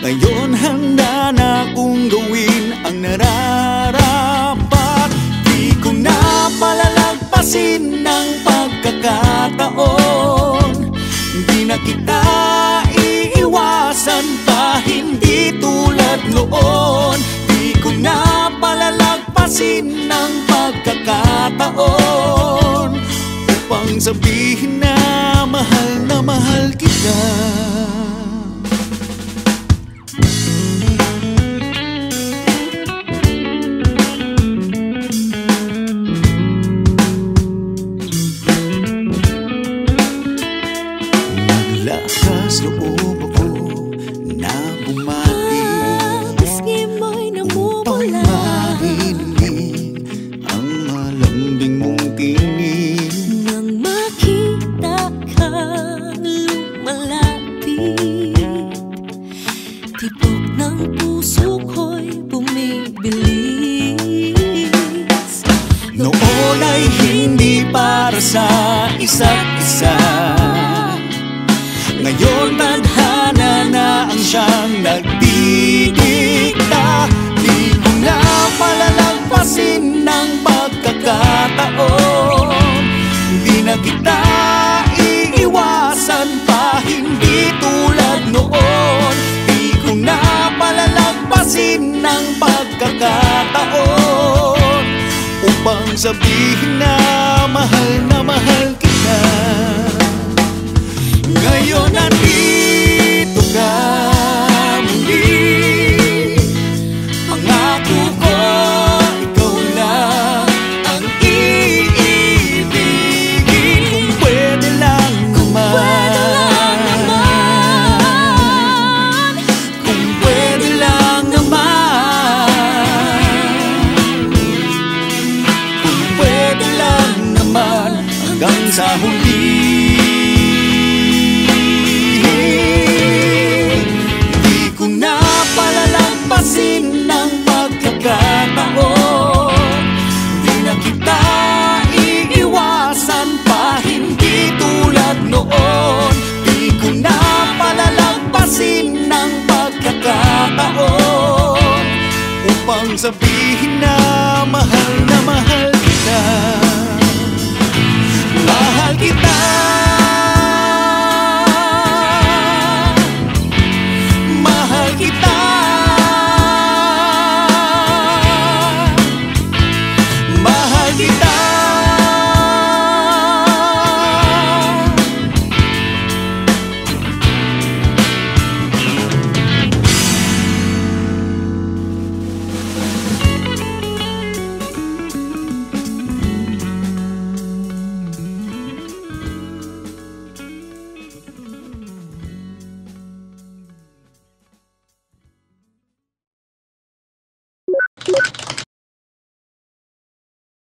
Ngayon handa na kong gawin ang nararapat. Di ko na palalagpasin ng pagkakataon. Di na kita iiwasan pa, hindi tulad noon. Di ko na palalagpasin ng pagkakataon upang sabihin na mahal kita. Naglakas loob ako na bumati upang marinig ang malambing mong tinig. Nang makita kang lumalapit, tibok ng puso ko'y bumibilis. Noon ay hindi para sa isa't isa, ngayon tadhana na ang siyang nagdidikta. Di ko na palalagpasin ng pagkakataon. Di na kita iiwasan pa, hindi tulad noon. Di ko na palalagpasin ng pagkakataon upang sabihin na mahal kita. Ngayon nandito ka muli, pangako ko ikaw lang ang iibigin. Kung pwede lang naman, kung pwede lang naman, kung pwede lang naman, hanggang sa huli. Ng pagkakataon, di na kita iiwasan pa, hindi tulad noon. Di ko na palalagpasin ng pagkakataon upang sabihin na mahal kita. Mahal kita. Mahal kita. You